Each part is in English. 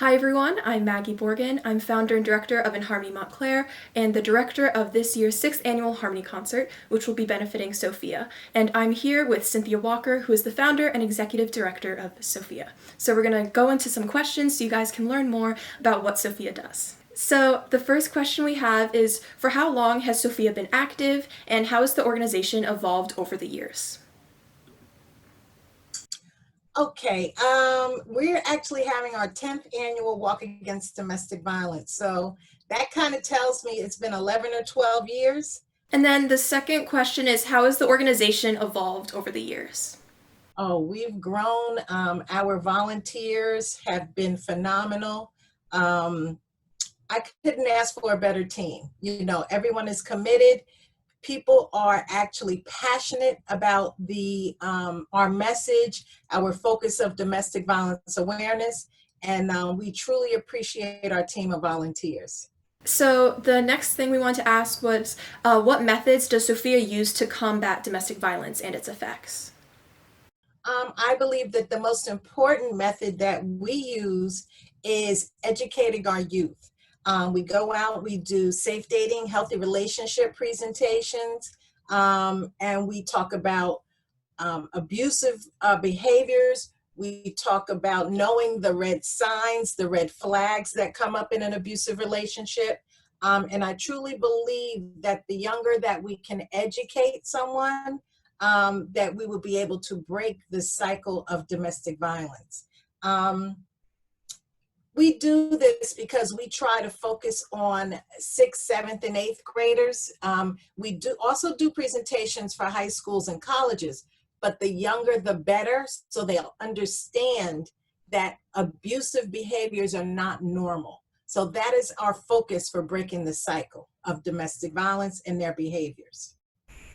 Hi everyone, I'm Maggie Borgen. I'm founder and director of Harmony Montclair and the director of this year's 6th annual Harmony Concert, which will be benefiting SOFIA. And I'm here with Cynthia Walker, who is the founder and executive director of SOFIA. So we're going to go into some questions so you guys can learn more about what SOFIA does. So the first question we have is, for how long has SOFIA been active and how has the organization evolved over the years? Okay, we're actually having our 10th annual Walk Against Domestic Violence. So that kind of tells me it's been 11 or 12 years. And then the second question is, how has the organization evolved over the years? Oh, we've grown. Our volunteers have been phenomenal. I couldn't ask for a better team. You know, everyone is committed. People are actually passionate about our message, our focus of domestic violence awareness, and we truly appreciate our team of volunteers. So the next thing we wanted to ask was, what methods does SOFIA use to combat domestic violence and its effects? I believe that the most important method that we use is educating our youth. We go out, we do safe dating, healthy relationship presentations, and we talk about abusive behaviors. We talk about knowing the red signs, the red flags that come up in an abusive relationship. And I truly believe that the younger that we can educate someone, that we will be able to break the cycle of domestic violence. We do this because we try to focus on 6th, 7th, and 8th graders. We do also do presentations for high schools and colleges, but the younger the better, so they'll understand that abusive behaviors are not normal. So that is our focus for breaking the cycle of domestic violence and their behaviors.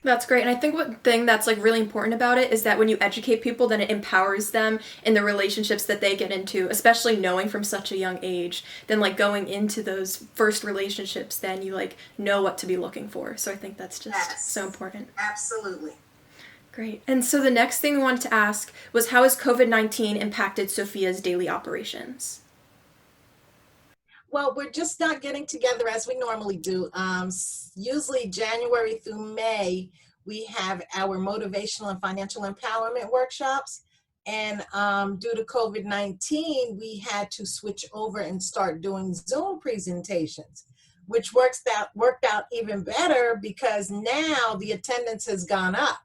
That's great. And I think one thing that's really important about it is that when you educate people, then it empowers them in the relationships that they get into, especially knowing from such a young age. Then going into those first relationships, then you know what to be looking for. So I think that's just Yes, so important. absolutely. Great. And so the next thing we wanted to ask was, how has COVID-19 impacted SOFIA's daily operations? Well, we're just not getting together as we normally do. Usually January through May, we have our motivational and financial empowerment workshops. And due to COVID-19, we had to switch over and start doing Zoom presentations, which worked out even better because now the attendance has gone up.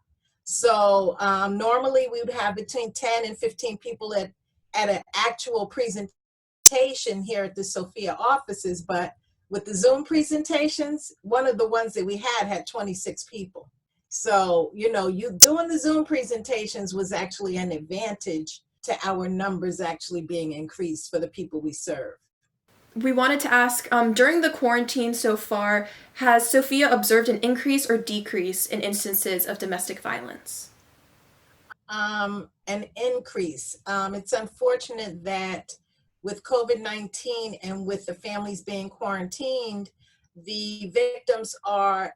So normally we would have between 10 and 15 people at an actual presentation here at the SOFIA offices, but with the Zoom presentations, one of the ones that we had 26 people. So, you doing the Zoom presentations was actually an advantage to our numbers actually being increased for the people we serve. We wanted to ask, during the quarantine so far, has SOFIA observed an increase or decrease in instances of domestic violence? An increase. It's unfortunate that with COVID-19 and with the families being quarantined, the victims are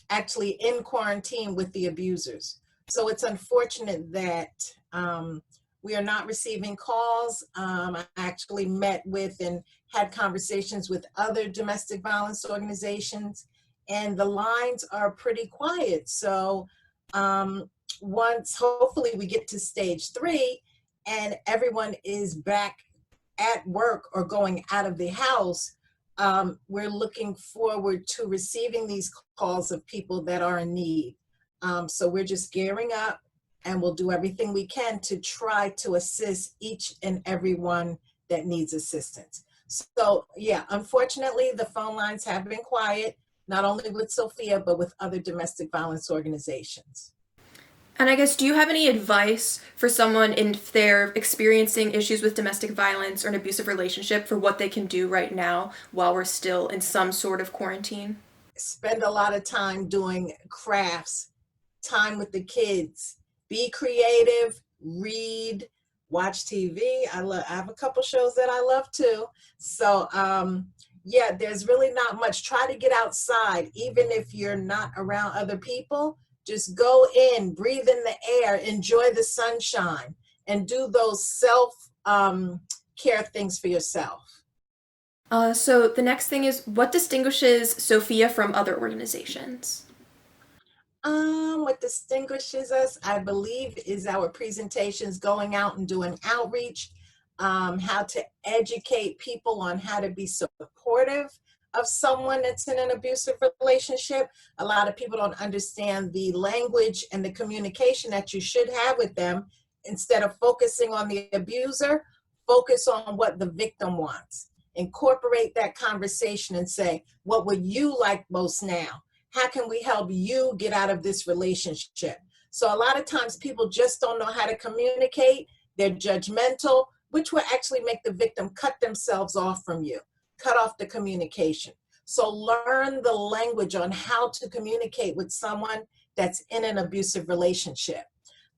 actually in quarantine with the abusers. So it's unfortunate that we are not receiving calls. I actually met with and had conversations with other domestic violence organizations, and the lines are pretty quiet. So once hopefully we get to stage 3 and everyone is back at work or going out of the house, we're looking forward to receiving these calls of people that are in need. So we're just gearing up, and we'll do everything we can to try to assist each and every one that needs assistance. So yeah, unfortunately, the phone lines have been quiet, not only with SOFIA, but with other domestic violence organizations. And I guess, do you have any advice for someone if they're experiencing issues with domestic violence or an abusive relationship for what they can do right now while we're still in some sort of quarantine? Spend a lot of time doing crafts, time with the kids, be creative, read, watch TV. I have a couple shows that I love too. So yeah, there's really not much. Try to get outside, even if you're not around other people. Just go in, breathe in the air, enjoy the sunshine, and do those self care of things for yourself. So the next thing is, what distinguishes SOFIA from other organizations? What distinguishes us, I believe, is our presentations, going out and doing outreach, how to educate people on how to be supportive of someone that's in an abusive relationship. A lot of people don't understand the language and the communication that you should have with them. Instead of focusing on the abuser, focus on what the victim wants. Incorporate that conversation and say, what would you like most now? How can we help you get out of this relationship? So a lot of times people just don't know how to communicate. They're judgmental, which will actually make the victim cut themselves off from you, cut off the communication. So learn the language on how to communicate with someone that's in an abusive relationship.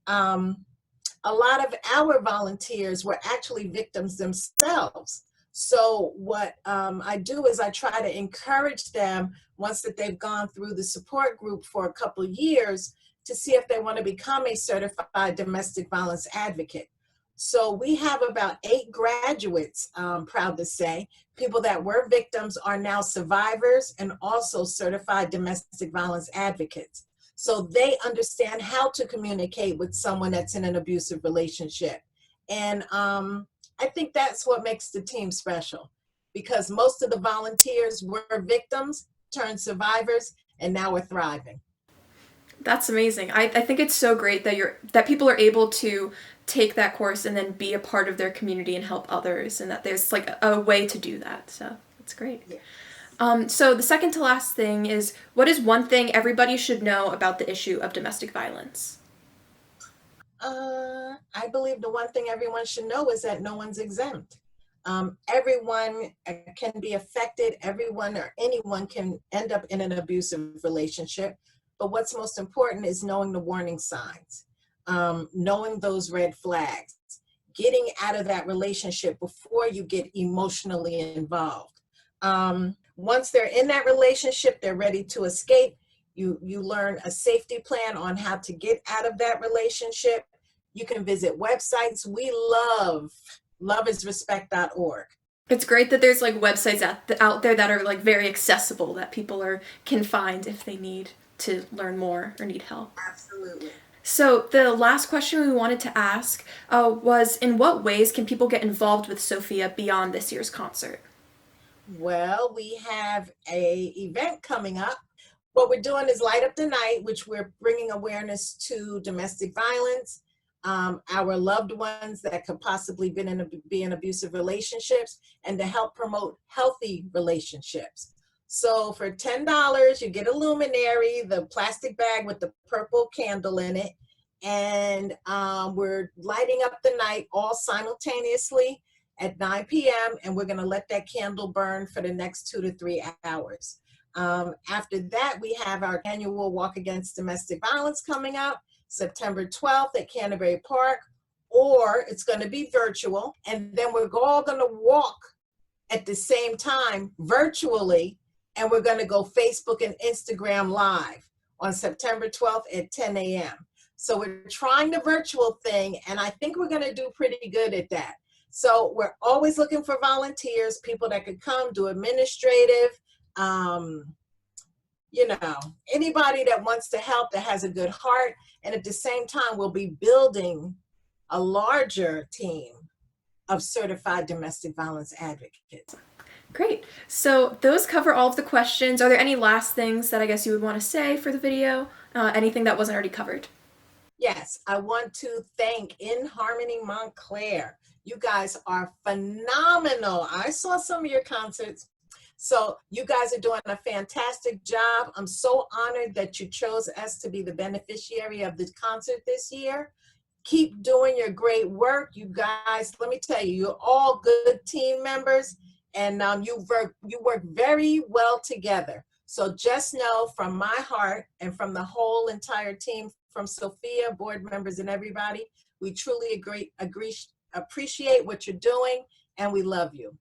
A lot of our volunteers were actually victims themselves. So what I do is I try to encourage them, once that they've gone through the support group for a couple of years, to see if they want to become a certified domestic violence advocate. So we have about 8 graduates, proud to say. People that were victims are now survivors and also certified domestic violence advocates. So they understand how to communicate with someone that's in an abusive relationship. And I think that's what makes the team special, because most of the volunteers were victims, turned survivors, and now we're thriving. That's amazing. I think it's so great that people are able to take that course and then be a part of their community and help others, and that there's like a way to do that. So that's great. Yeah. So the second to last thing is, what is one thing everybody should know about the issue of domestic violence? I believe the one thing everyone should know is that no one's exempt. Everyone can be affected. Everyone or anyone can end up in an abusive relationship. But what's most important is knowing the warning signs, knowing those red flags, getting out of that relationship before you get emotionally involved. Once they're in that relationship, they're ready to escape. You learn a safety plan on how to get out of that relationship. You can visit websites. We love loveisrespect.org. It's great that there's like websites out there that are like very accessible, that people can find if they need to learn more or need help. Absolutely. So the last question we wanted to ask was, in what ways can people get involved with SOFIA beyond this year's concert? Well, we have a event coming up. What we're doing is Light Up the Night, which we're bringing awareness to domestic violence, our loved ones that could possibly be in abusive relationships, and to help promote healthy relationships. So for $10, you get a luminary, the plastic bag with the purple candle in it, and we're lighting up the night all simultaneously at 9 p.m. and we're going to let that candle burn for the next 2 to 3 hours. After that, we have our annual Walk Against Domestic Violence coming up September 12th at Canterbury Park, or it's going to be virtual. And then we're all going to walk at the same time virtually, and we're going to go Facebook and Instagram live on September 12th at 10 a.m. So we're trying the virtual thing, and I think we're going to do pretty good at that. So we're always looking for volunteers, people that could come do administrative, anybody that wants to help, that has a good heart. And at the same time, we'll be building a larger team of certified domestic violence advocates. Great. So those cover all of the questions. Are there any last things that I guess you would want to say for the video? Anything that wasn't already covered? Yes, I want to thank Harmony Montclair. You guys are phenomenal. I saw some of your concerts. So you guys are doing a fantastic job. I'm so honored that you chose us to be the beneficiary of this concert this year. Keep doing your great work. You guys, let me tell you, you're all good team members, and you work very well together. So just know from my heart and from the whole entire team, from SOFIA, board members and everybody, we truly appreciate what you're doing, and we love you.